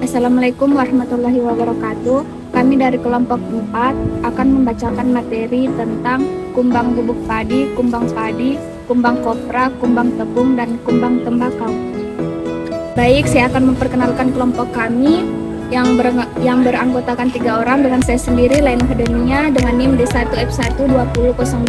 Assalamualaikum warahmatullahi wabarakatuh. Kami dari kelompok 4 akan membacakan materi tentang kumbang bubuk padi, kumbang kopra, kumbang tepung, dan kumbang tembakau. Baik, saya akan memperkenalkan kelompok kami yang beranggotakan 3 orang dengan saya sendiri, Lain Akademia, dengan NIM D1F1 20026.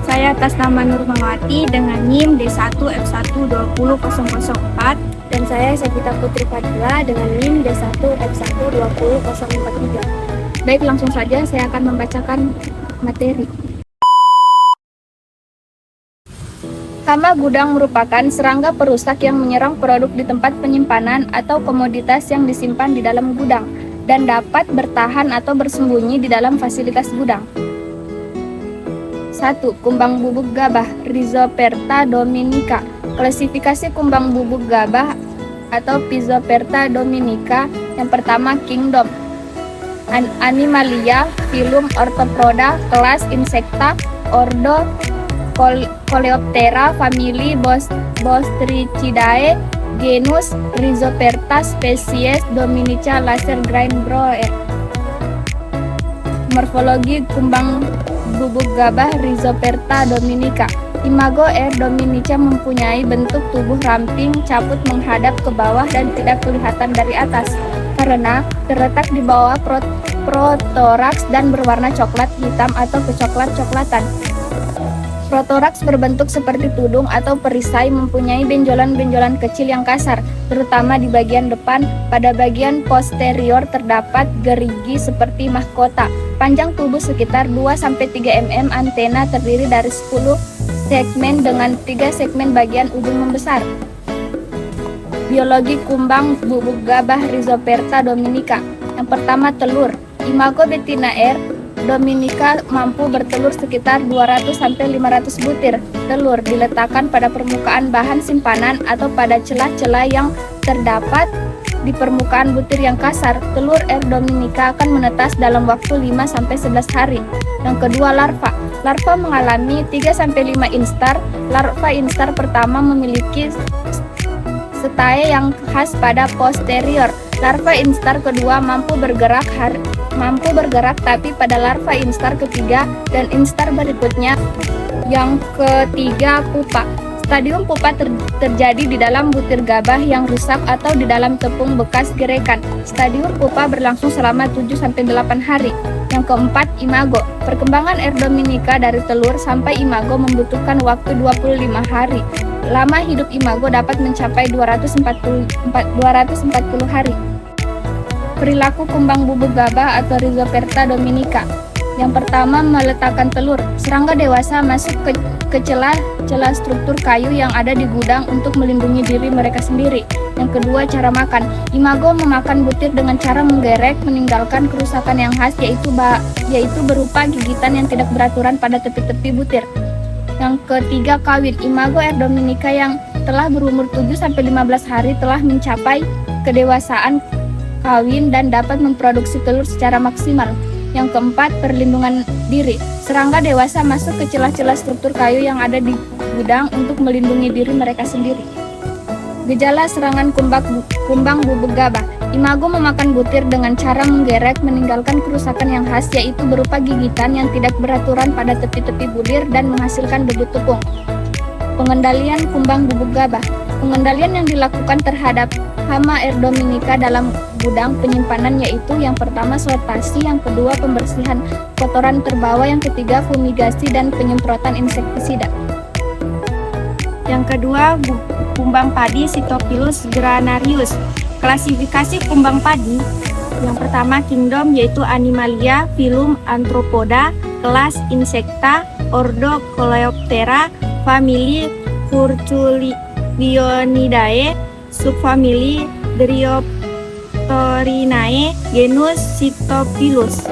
Saya atas nama Nurmawati dengan NIM D1F1 20004. Dan saya Sabita Putri Fadila dengan NIM D1F1 20043. Baik, langsung saja saya akan membacakan materi. Hama gudang merupakan serangga perusak yang menyerang produk di tempat penyimpanan atau komoditas yang disimpan di dalam gudang dan dapat bertahan atau bersembunyi di dalam fasilitas gudang. 1. Kumbang bubuk gabah, Rhizoperta dominica. Klasifikasi kumbang bubuk gabah atau Rhizoperta dominica. Yang pertama, Kingdom Animalia, Phylum Orthopoda, kelas Insecta, Ordo Coleoptera, famili Bostricidae, genus Rhizoperta, spesies Dominica laser grain grower. Morfologi kumbang bubuk gabah Rhizoperta dominica. Imago R. dominica mempunyai bentuk tubuh ramping, cabut menghadap ke bawah dan tidak kelihatan dari atas karena terletak di bawah protoraks dan berwarna coklat hitam atau kecoklat-coklatan. Protoraks berbentuk seperti tudung atau perisai, mempunyai benjolan-benjolan kecil yang kasar, terutama di bagian depan. Pada bagian posterior terdapat gerigi seperti mahkota. Panjang tubuh sekitar 2-3 mm. Antena terdiri dari 10 segmen dengan 3 segmen bagian ujung membesar. Biologi kumbang bubuk gabah Rhizoperta dominica. Yang pertama, telur. Imago betina R. dominica mampu bertelur sekitar 200-500 butir. Telur diletakkan pada permukaan bahan simpanan atau pada celah-celah yang terdapat di permukaan butir yang kasar. Telur R. dominica akan menetas dalam waktu 5-11 hari. Yang kedua, larva. Larva mengalami 3-5 instar. Larva instar pertama memiliki setae yang khas pada posterior. Larva instar kedua mampu bergerak tapi pada larva instar ketiga dan instar berikutnya. Yang ketiga, pupa. Stadium pupa terjadi di dalam butir gabah yang rusak atau di dalam tepung bekas gerekan. Stadium pupa berlangsung selama 7-8 hari. Yang keempat, imago. Perkembangan R. dominica dari telur sampai imago membutuhkan waktu 25 hari. Lama hidup imago dapat mencapai 240 hari. Perilaku kumbang bubuk gabah atau Rhizoperta dominica. Yang pertama, meletakkan telur. Serangga dewasa masuk ke celah struktur kayu yang ada di gudang untuk melindungi diri mereka sendiri. Yang kedua, cara makan. Imago memakan butir dengan cara menggerek, meninggalkan kerusakan yang khas yaitu berupa gigitan yang tidak beraturan pada tepi-tepi butir. Yang ketiga, kawin. Imago R. dominica yang telah berumur 7-15 hari telah mencapai kedewasaan kawin dan dapat memproduksi telur secara maksimal. Yang keempat, perlindungan diri. Serangga dewasa masuk ke celah-celah struktur kayu yang ada di gudang untuk melindungi diri mereka sendiri. Gejala serangan kumbang bubuk gabah. Imago memakan butir dengan cara menggerek, meninggalkan kerusakan yang khas yaitu berupa gigitan yang tidak beraturan pada tepi-tepi butir dan menghasilkan debu tepung. Pengendalian kumbang bubuk gabah. Pengendalian yang dilakukan terhadap hama R. dominica dalam gudang penyimpanan yaitu yang pertama, sortasi, yang kedua, pembersihan kotoran terbawa, yang ketiga, fumigasi dan penyemprotan insektisida. Yang kedua, kumbang padi Sitophilus granarius. Klasifikasi kumbang padi. Yang pertama, Kingdom yaitu Animalia, Phylum Arthropoda, kelas Insecta, Ordo Coleoptera, famili Curculionidae, subfamili Dryoptorinae, genus Sitophilus.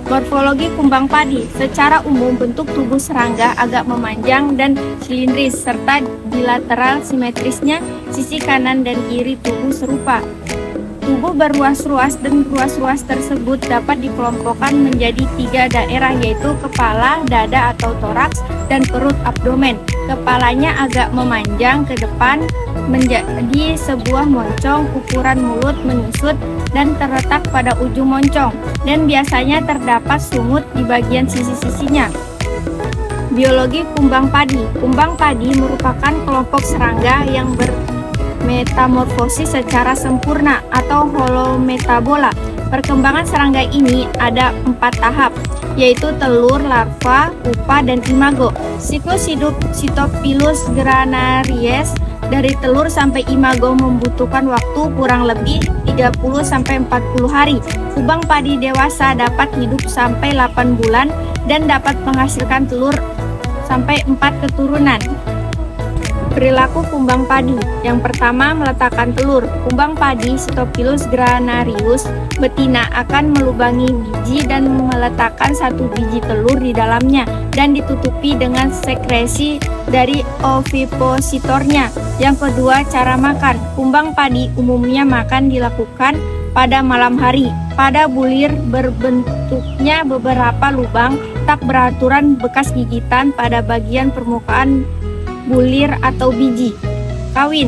Morfologi kumbang padi. Secara umum bentuk tubuh serangga agak memanjang dan silindris serta bilateral simetrisnya sisi kanan dan kiri tubuh serupa. Tubuh berruas-ruas dan ruas-ruas tersebut dapat dikelompokkan menjadi 3 daerah yaitu kepala, dada atau toraks, dan perut abdomen. Kepalanya agak memanjang ke depan menjadi sebuah moncong, ukuran mulut menyusut dan terletak pada ujung moncong, dan biasanya terdapat sungut di bagian sisi-sisinya. Biologi kumbang padi. Kumbang padi merupakan kelompok serangga yang bermetamorfosis secara sempurna atau holometabola. Perkembangan serangga ini ada 4 tahap, yaitu telur, larva, pupa, dan imago. Siklus hidup Sitophilus granaries dari telur sampai imago membutuhkan waktu kurang lebih 30-40 hari. Kumbang padi dewasa dapat hidup sampai 8 bulan dan dapat menghasilkan telur sampai 4 keturunan. Perilaku kumbang padi. Yang pertama, meletakkan telur. Kumbang padi Sitophilus granarius betina akan melubangi biji dan meletakkan 1 biji telur di dalamnya dan ditutupi dengan sekresi dari ovipositornya. Yang kedua, cara makan. Kumbang padi umumnya makan dilakukan pada malam hari. Pada bulir berbentuknya beberapa lubang tak beraturan bekas gigitan pada bagian permukaan bulir atau biji. Kawin.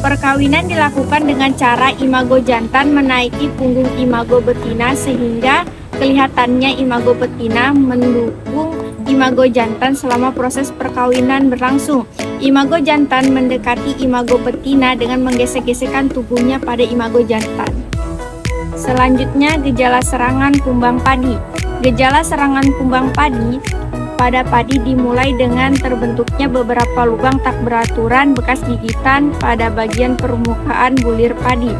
Perkawinan dilakukan dengan cara imago jantan menaiki punggung imago betina sehingga kelihatannya imago betina mendukung imago jantan selama proses perkawinan berlangsung. Imago jantan mendekati imago betina dengan menggesek-gesekkan tubuhnya pada imago jantan. Selanjutnya, gejala serangan kumbang padi. Gejala serangan kumbang padi pada padi dimulai dengan terbentuknya beberapa lubang tak beraturan bekas gigitan pada bagian permukaan bulir padi.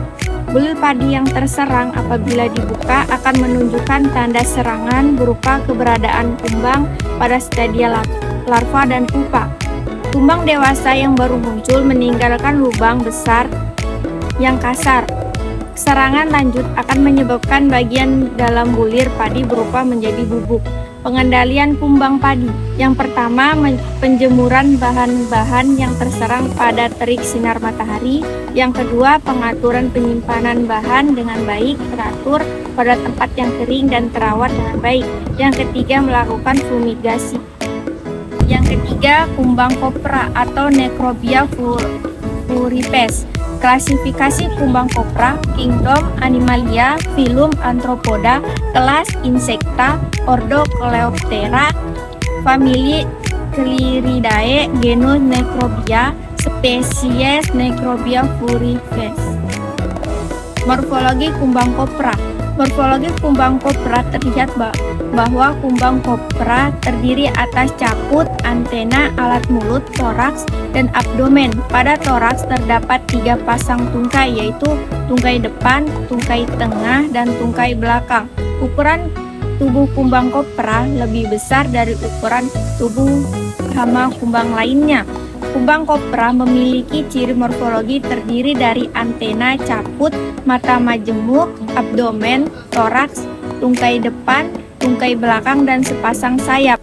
Bulir padi yang terserang apabila dibuka akan menunjukkan tanda serangan berupa keberadaan kumbang pada stadia larva dan pupa. Kumbang dewasa yang baru muncul meninggalkan lubang besar yang kasar. Serangan lanjut akan menyebabkan bagian dalam bulir padi berubah menjadi bubuk. Pengendalian kumbang padi. Yang pertama, penjemuran bahan-bahan yang terserang pada terik sinar matahari. Yang kedua, pengaturan penyimpanan bahan dengan baik, teratur pada tempat yang kering dan terawat dengan baik. Yang ketiga, melakukan fumigasi. Yang ketiga, kumbang kopra atau Necrobia furipes. Klasifikasi kumbang kopra, kingdom Animalia, filum Arthropoda, kelas Insecta, ordo Coleoptera, famili Clyridae, genus Necrobia, spesies Necrobia furipes. Morfologi kumbang kopra. Morfologi kumbang kopra terlihat bahwa kumbang kopra terdiri atas caput, antena, alat mulut, toraks, dan abdomen. Pada toraks terdapat 3 pasang tungkai, yaitu tungkai depan, tungkai tengah, dan tungkai belakang. Ukuran tubuh kumbang kopra lebih besar dari ukuran tubuh hama kumbang lainnya. Kumbang kopra memiliki ciri morfologi terdiri dari antena, caput, mata majemuk, abdomen, toraks, tungkai depan, tungkai belakang, dan sepasang sayap.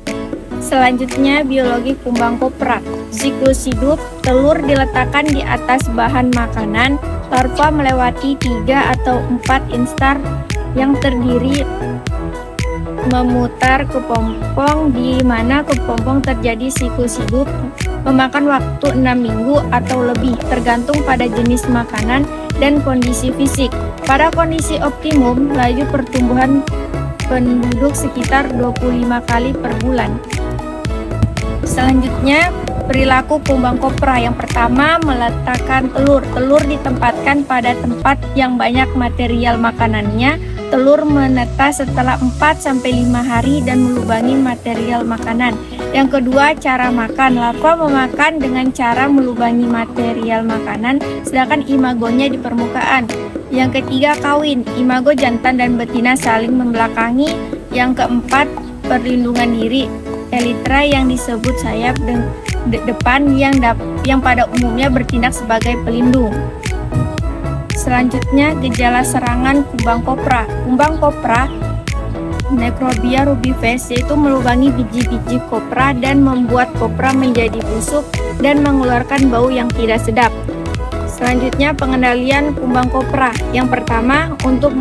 Selanjutnya, biologi kumbang kopra. Siklus hidup, telur diletakkan di atas bahan makanan, larva melewati 3 atau 4 instar yang terdiri memutar kepompong, di mana kepompong terjadi siklus hidup memakan waktu 6 minggu atau lebih tergantung pada jenis makanan dan kondisi fisik. Pada kondisi optimum, laju pertumbuhan penduduk sekitar 25 kali per bulan. Selanjutnya, perilaku kumbang kopra. Yang pertama, meletakkan telur. Telur ditempatkan pada tempat yang banyak material makanannya. Telur menetas setelah 4-5 hari dan melubangi material makanan. Yang kedua, cara makan. Larva memakan dengan cara melubangi material makanan, sedangkan imagonya di permukaan. Yang ketiga, kawin. Imago jantan dan betina saling membelakangi. Yang keempat, perlindungan diri. Elytra yang disebut sayap depan yang pada umumnya bertindak sebagai pelindung. Selanjutnya, gejala serangan kumbang kopra. Kumbang kopra Necrobia rubifes yaitu melubangi biji-biji kopra dan membuat kopra menjadi busuk dan mengeluarkan bau yang tidak sedap. Selanjutnya, pengendalian kumbang kopra. Yang pertama, untuk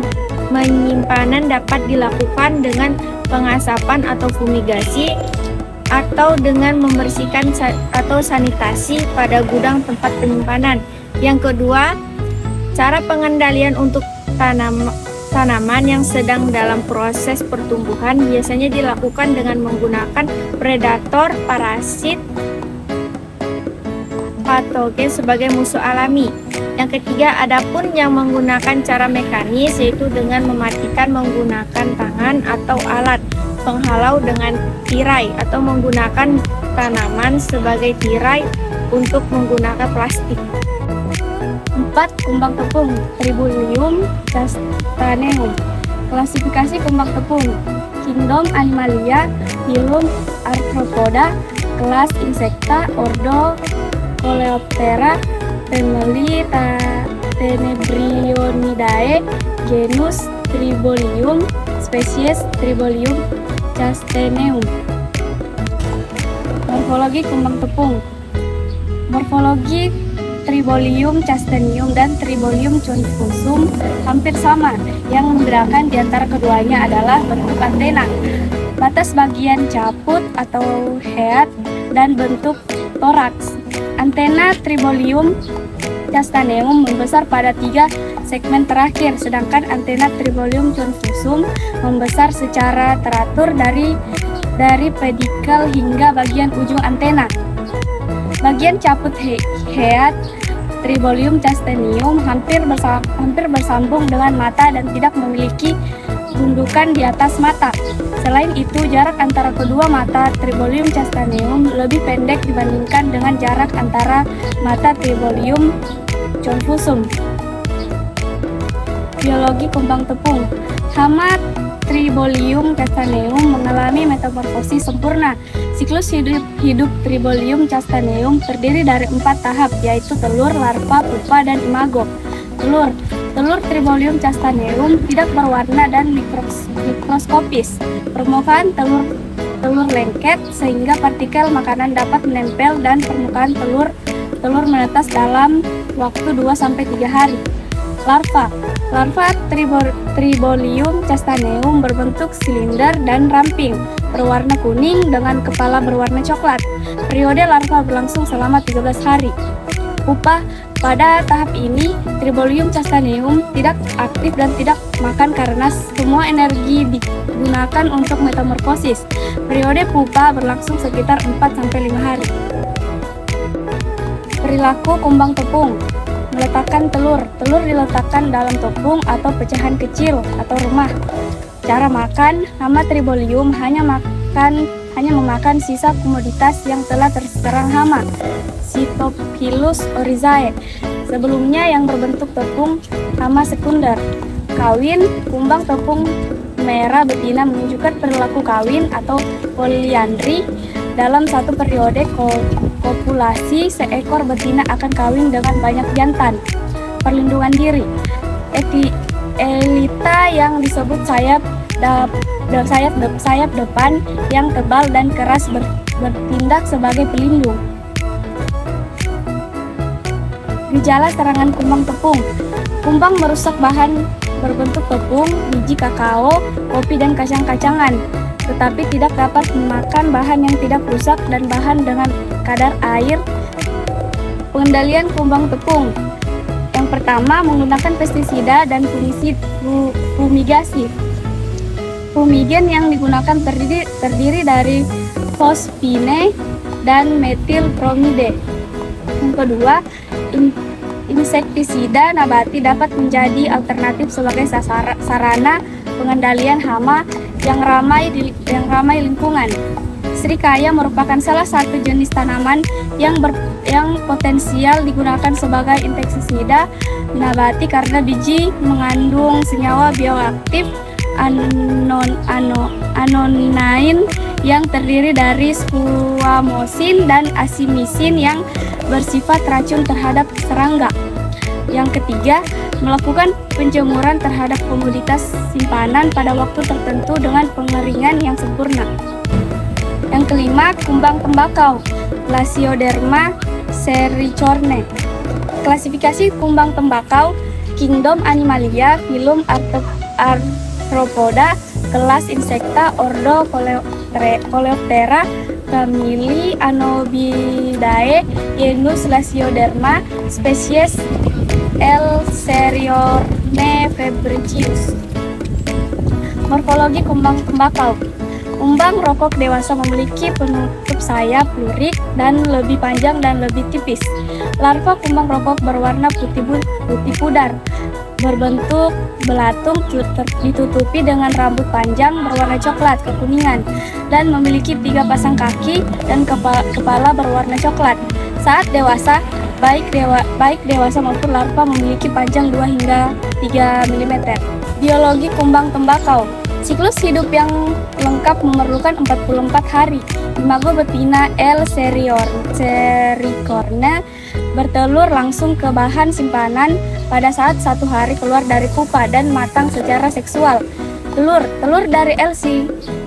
penyimpanan dapat dilakukan dengan pengasapan atau fumigasi. atau dengan membersihkan atau sanitasi pada gudang tempat penyimpanan. Yang kedua, cara pengendalian untuk tanaman yang sedang dalam proses pertumbuhan biasanya dilakukan dengan menggunakan predator, parasit, patogen sebagai musuh alami. Yang ketiga, adapun yang menggunakan cara mekanis, yaitu dengan mematikan menggunakan tangan atau alat penghalau dengan tirai, atau menggunakan tanaman sebagai tirai untuk menggunakan plastik. 4. Kumbang tepung Tribolium castaneum. Klasifikasi kumbang tepung: Kingdom Animalia, Phylum Arthropoda, kelas Insecta, ordo Coleoptera, family Tenebrionidae, genus Tribolium, spesies Tribolium castaneum. Morfologi kumbang tepung. Morfologi Tribolium castaneum dan Tribolium confusum hampir sama. Yang membedakan di antara keduanya adalah bentuk antena, batas bagian caput atau head, dan bentuk toraks. Antena Tribolium castaneum membesar pada 3 segmen terakhir, sedangkan antena Tribolium confusum membesar secara teratur dari pedikel hingga bagian ujung antena. Bagian caput head Tribolium castaneum hampir bersambung dengan mata dan tidak memiliki gundukan di atas mata. Selain itu, jarak antara kedua mata Tribolium castaneum lebih pendek dibandingkan dengan jarak antara mata Tribolium confusum. Biologi kumbang tepung. Hama Tribolium castaneum mengalami metamorfosis sempurna. Siklus hidup Tribolium castaneum terdiri dari 4 tahap, yaitu telur, larva, pupa, dan imago. Telur Tribolium castaneum tidak berwarna dan mikroskopis. Permukaan telur lengket sehingga partikel makanan dapat menempel dan permukaan telur menetas dalam waktu 2-3 hari. Larva Tribolium castaneum berbentuk silinder dan ramping, berwarna kuning dengan kepala berwarna coklat. Periode larva berlangsung selama 13 hari. Pupa. Pada tahap ini, Tribolium castaneum tidak aktif dan tidak makan karena semua energi digunakan untuk metamorfosis. Periode pupa berlangsung sekitar 4-5 hari. Perilaku kumbang tepung. Meletakkan telur. Telur diletakkan dalam tepung atau pecahan kecil atau rumah. Cara makan. Hama Tribolium hanya memakan sisa komoditas yang telah terserang hama, Cytophilus oryzae, sebelumnya yang berbentuk tepung hama sekunder. Kawin. Kumbang tepung merah betina menunjukkan perilaku kawin atau poliandri. Dalam satu periode kopulasi, seekor betina akan kawin dengan banyak jantan. Perlindungan diri. Elita yang disebut sayap depan yang tebal dan keras bertindak sebagai pelindung. Gejala serangan kumbang tepung. Kumbang merusak bahan berbentuk tepung, biji kakao, kopi, dan kacang-kacangan, tetapi tidak dapat memakan bahan yang tidak rusak dan bahan dengan kadar air. Pengendalian kumbang tepung. Yang pertama, menggunakan pestisida dan fumigasi. Fumigen yang digunakan terdiri dari fosfine dan metilpromide. Yang kedua, insektisida nabati dapat menjadi alternatif sebagai sarana pengendalian hama yang ramai lingkungan. Serikaya merupakan salah satu jenis tanaman yang potensial digunakan sebagai insektisida nabati karena biji mengandung senyawa bioaktif anonain yang terdiri dari squamosin dan asimisin yang bersifat racun terhadap serangga. Yang ketiga, melakukan penjemuran terhadap komoditas simpanan pada waktu tertentu dengan pengeringan yang sempurna. Yang kelima, kumbang tembakau, Glasioderma sericorne. Klasifikasi kumbang tembakau. Kingdom Animalia, Phylum Arthropoda, kelas Insecta, ordo Coleoptera, famili Anobidae genus Lasioderma, spesies Elseriorne fabricius. Morfologi kumbang tembakau. Kumbang rokok dewasa memiliki penutup sayap lurik dan lebih panjang dan lebih tipis. Larva kumbang rokok berwarna putih pudar, berbentuk belatung, ditutupi dengan rambut panjang berwarna coklat kekuningan, dan memiliki 3 pasang kaki dan kepala berwarna coklat. Saat dewasa, baik dewasa maupun larva memiliki panjang 2 hingga 3 mm. Biologi kumbang tembakau. Siklus hidup yang lengkap memerlukan 44 hari. Imago betina L. sericorne bertelur langsung ke bahan simpanan pada saat 1 hari keluar dari pupa dan matang secara seksual. Telur dari L.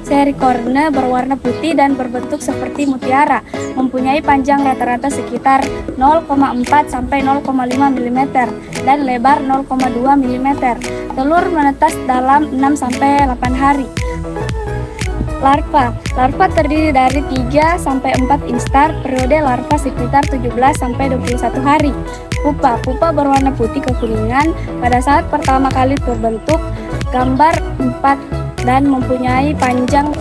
sericorne berwarna putih dan berbentuk seperti mutiara, mempunyai panjang rata-rata sekitar 0,4 sampai 0,5 mm dan lebar 0,2 mm. Telur menetas dalam 6 sampai 8 hari. Larva terdiri dari 3 sampai 4 instar, periode larva sekitar 17 sampai 21 hari. Pupa berwarna putih kekuningan pada saat pertama kali terbentuk, gambar 4 dan mempunyai panjang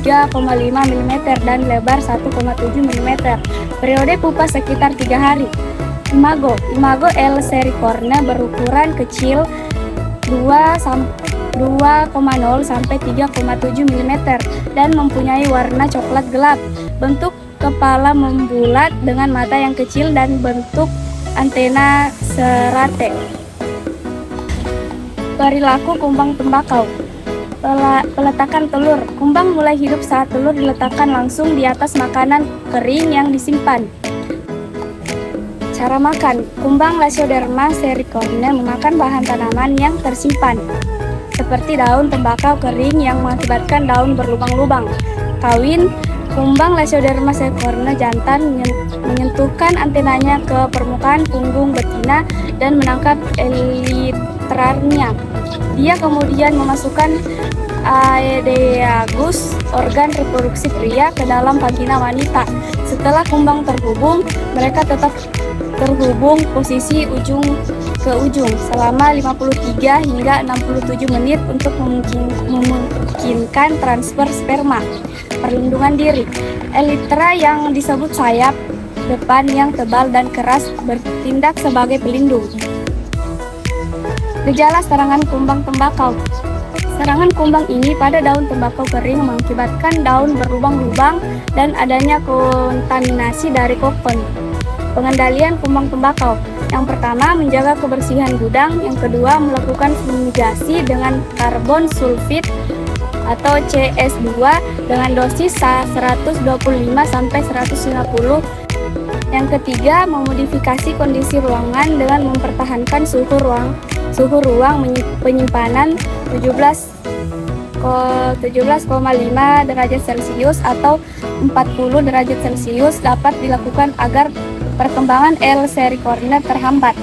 3,5 mm dan lebar 1,7 mm. Periode pupa sekitar 3 hari. Imago L. sericorne berukuran kecil 2,0 sampai 3,7 mm dan mempunyai warna coklat gelap. Bentuk kepala membulat dengan mata yang kecil dan bentuk antena serate. Perilaku kumbang tembakau. Peletakan telur. Kumbang mulai hidup saat telur diletakkan langsung di atas makanan kering yang disimpan. Cara makan. Kumbang Lasioderma sericorne memakan bahan tanaman yang tersimpan, seperti daun tembakau kering yang mengakibatkan daun berlubang-lubang. Kawin. Kumbang Lasioderma sericorne jantan menyentuhkan antenanya ke permukaan punggung betina dan menangkap elitranya. Dia kemudian memasukkan aedeagus, organ reproduksi pria, ke dalam vagina wanita. Setelah kumbang terhubung, mereka tetap terhubung posisi ujung ke ujung selama 53 hingga 67 menit untuk memungkinkan transfer sperma. Perlindungan diri. Elytra yang disebut sayap depan yang tebal dan keras bertindak sebagai pelindung. Gejala serangan kumbang tembakau. Serangan kumbang ini pada daun tembakau kering mengakibatkan daun berlubang-lubang dan adanya kontaminasi dari kokon. Pengendalian kumbang tembakau. Yang pertama, menjaga kebersihan gudang. Yang kedua, melakukan fumigasi dengan karbon sulfit atau CS2 dengan dosis 125 sampai 150. Yang ketiga, memodifikasi kondisi ruangan dengan mempertahankan suhu ruang penyimpanan 17,5 derajat Celcius atau 40 derajat Celcius dapat dilakukan agar perkembangan L. sericorne terhambat.